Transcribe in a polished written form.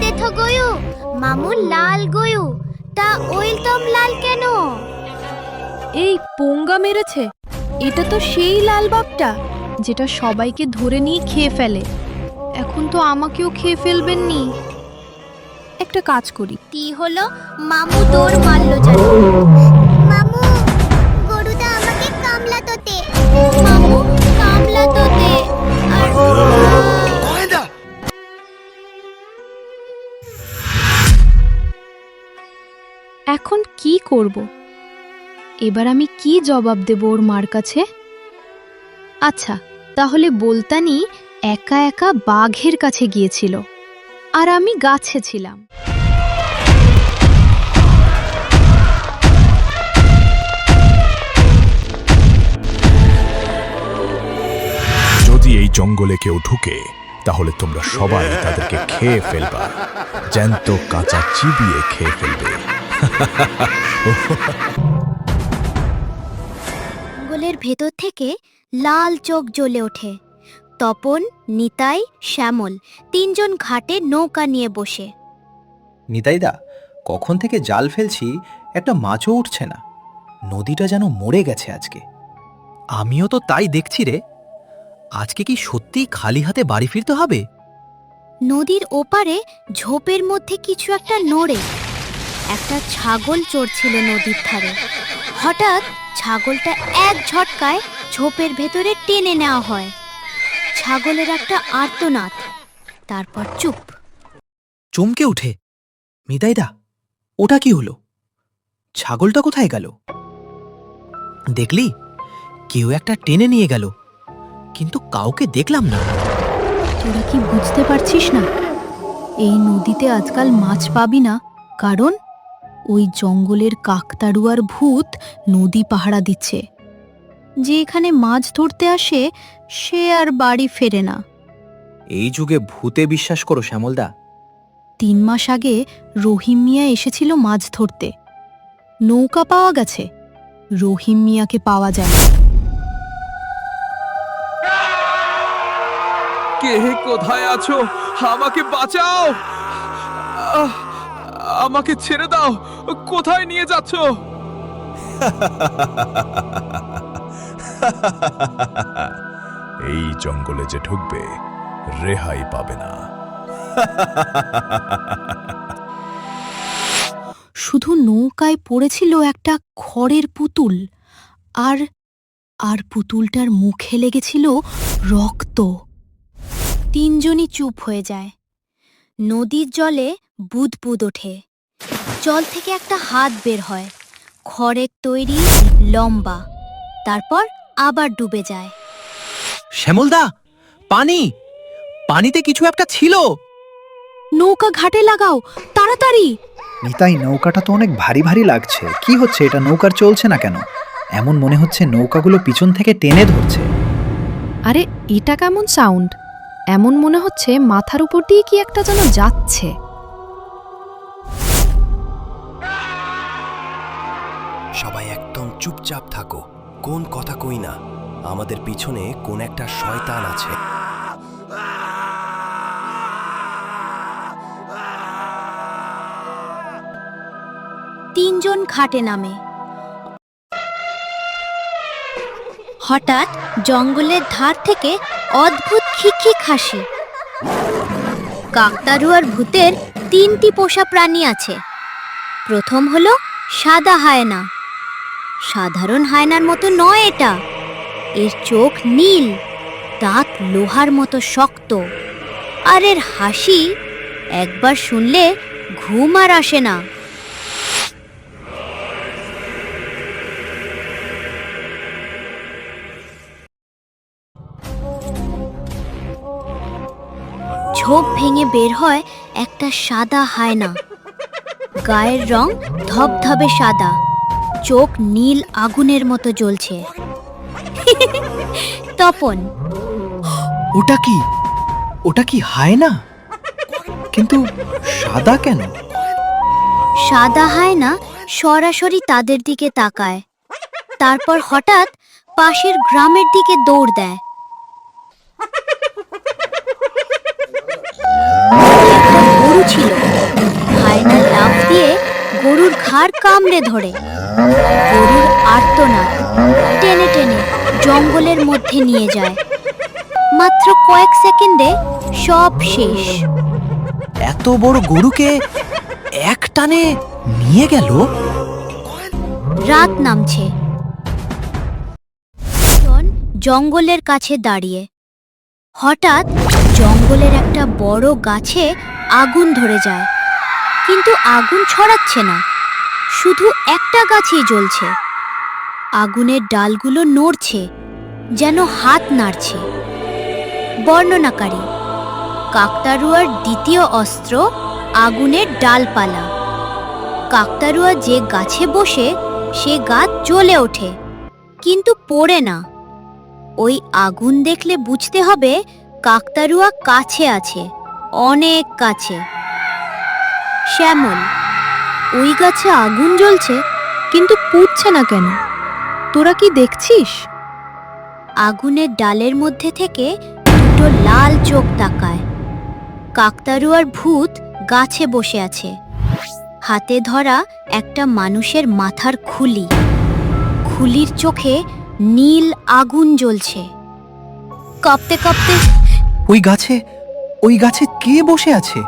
দেখো গয়ু, মামু লাল গয়ু, তা ওইলতম লাল কেন? এই পোঙ্গা মেরেছে, এটা তো সেই লাল বাঘটা যেটা সবাইকে ধরে নিয়ে খেয়ে ফেলে। এখন তো আমাকেও খেয়ে ফেলবেন নি। একটা কাজ করি। কি হলো? মামু দৌড় মারলো যেন। মামু, গরুটা আমাকে কামলাতোতে। মামু কামলাতোতে। আর এখন কি করব? এবার আমি কি জবাব দেব ওর মার কাছে? আচ্ছা, তাহলে বলতানি একা একা বাঘের কাছে গিয়েছিল আর আমি গাছে ছিলাম। যদি এই জঙ্গলে কেউ ঢুকে তাহলে তোমরা সবাই তাদেরকে খেয়ে ফেলবা, জ্যান্ত কাঁচা চিবিয়ে খেয়ে ফেলবে। জঙ্গলের ভেতর থেকে লাল চোখ জ্বলে ওঠে। তপন, নিতাই, শ্যামল তিনজন ঘাটে নৌকা নিয়ে বসে। নিতাইদা, কখন থেকে জাল ফেলছি, একটা মাছও উঠছে না। নদীটা যেন মরে গেছে আজকে। আমিও তো তাই দেখছি রে। আজকে কি সত্যিই খালি হাতে বাড়ি ফিরতে হবে? নদীর ওপারে ঝোপের মধ্যে কিছু একটা নড়ে। একটা ছাগল চড়ছিল নদীর ধারে। হঠাৎ ছাগলটা এক ঝটকায় ঝোপের ভেতরে টেনে নেওয়া হয়। ছাগলের একটা আর্তনাদ, তারপর চুপ। চমকে উঠে, নিতাইদা, ওটা কি হলো? ছাগলটা কোথায় গেল? দেখলি, কেউ একটা টেনে নিয়ে গেল, কিন্তু কাউকে দেখলাম না। তোরা কি বুঝতে পারছিস না? এই নদীতে আজকাল মাছ পাবি না, কারণ ওই জঙ্গলের কাকতাড়ুয়ার ভূত নদী পাহারা দিচ্ছে। যে এখানে মাছ ধরতে আসে সে আর বাড়ি ফেরে না। এই যুগে ভূতে বিশ্বাস করো শ্যামলদা? 3 মাস আগে রহিম মিয়া এসেছিল মাছ ধরতে। নৌকা পাওয়া গেছে, রহিম মিয়াকে পাওয়া যায় না। কে কোথায় আছো? আমাকে বাঁচাও! আমাকে ছেড়ে দাও! কোথায় নিয়ে যাচ্ছ? এই জঙ্গলে যে ঢুকবে রেহাই পাবে না। শুধু নৌকায় পড়েছিল একটা খড়ের পুতুল, আর আর পুতুলটার মুখে লেগেছিল রক্ত। তিনজনই চুপ হয়ে যায়। নদীর জলে বুদবুদ ওঠে। জল থেকে একটা হাত বের হয়, খড়ের তৈরি, লম্বা, তারপর আবার ডুবে যায়। শ্যামলদা, পানি! পানিতে কিছু একটা ছিল। নৌকা ঘাটে লাগাও, তাড়াতাড়ি! নিতাই, নৌকাটা তো অনেক ভারী ভারী লাগছে। কি হচ্ছে এটা? নৌকার চলছে না কেন? এমন মনে হচ্ছে নৌকাগুলো পিছন থেকে টেনে ধরছে। আরে এটা কেমন সাউন্ড? এমন মনে হচ্ছে মাথার উপর দিয়ে কি একটা যেন যাচ্ছে। সবাই একদম চুপচাপ থাকো, কোন কথা কই না। আমাদের পিছনে কোন একটা শয়তান আছে। তিনজন ঘাটে নামে। হঠাৎ জঙ্গলের ধার থেকে অদ্ভুত খিকখিক হাসি। কাকতাড়ুয়ার ভূতের 3টি পোষা প্রাণী আছে। প্রথম হলো সাদা হায়না। সাধারণ হায়নার মতো নয় এটা। এর চোখ নীল, দাঁত লোহার মতো শক্ত, আর এর হাসি একবার শুনলে ঘুম আর আসে না। ঝোপ ভেঙে বের হয় একটা সাদা হায়না। গায়ের রং ধবধবে সাদা, চোখ নীল আগুনের মতো জ্বলছে। তপন, ওটা কি? ওটা কি হায়না? কিন্তু সাদা কেন? সাদা হায়না সরাসরি তাদের দিকে তাকায়, তারপর হঠাৎ পাশের গ্রামের দিকে দৌড় দেয়। একটা গরু ছিল, গরুর ঘাড় কামড়ে ধরে। গরুর আর্তনাদ টেনে টেনে জঙ্গলের মধ্যে নিয়ে যায়। মাত্র কয়েক সেকেন্ডে সব শেষ। এত বড় গরুকে এক টানে নিয়ে গেল। রাত নামছে। জন জঙ্গলের কাছে দাঁড়িয়ে। হঠাৎ জঙ্গলের একটা বড় গাছে আগুন ধরে যায়, কিন্তু আগুন ছড়াচ্ছে না, শুধু একটা গাছই জ্বলছে। আগুনের ডালগুলো নড়ছে, যেন হাত নাড়ছে। বর্ণনাকারী: কাকতাড়ুয়ার দ্বিতীয় অস্ত্র আগুনের ডালপালা। কাকতাড়ুয়া যে গাছে বসে সে গাছ জ্বলে ওঠে, কিন্তু পড়ে না। ওই আগুন দেখলে বুঝতে হবে কাকতাড়ুয়া কাছে আছে, অনেক কাছে। শ্যামল: ওই গাছে আগুন জ্বলছে, কিন্তু পুড়ছে না কেন? তোরা কি দেখছিস? আগুনের ডালের মধ্যে থেকে দুটো লাল চোখ তাকায়। কাকতাড়ুয়ার ভূত গাছে বসে আছে, হাতে ধরা একটা মানুষের মাথার খুলি। খুলির চোখে নীল আগুন জ্বলছে। কাঁপতে কাঁপতে ওই গাছে কে বসে আছে?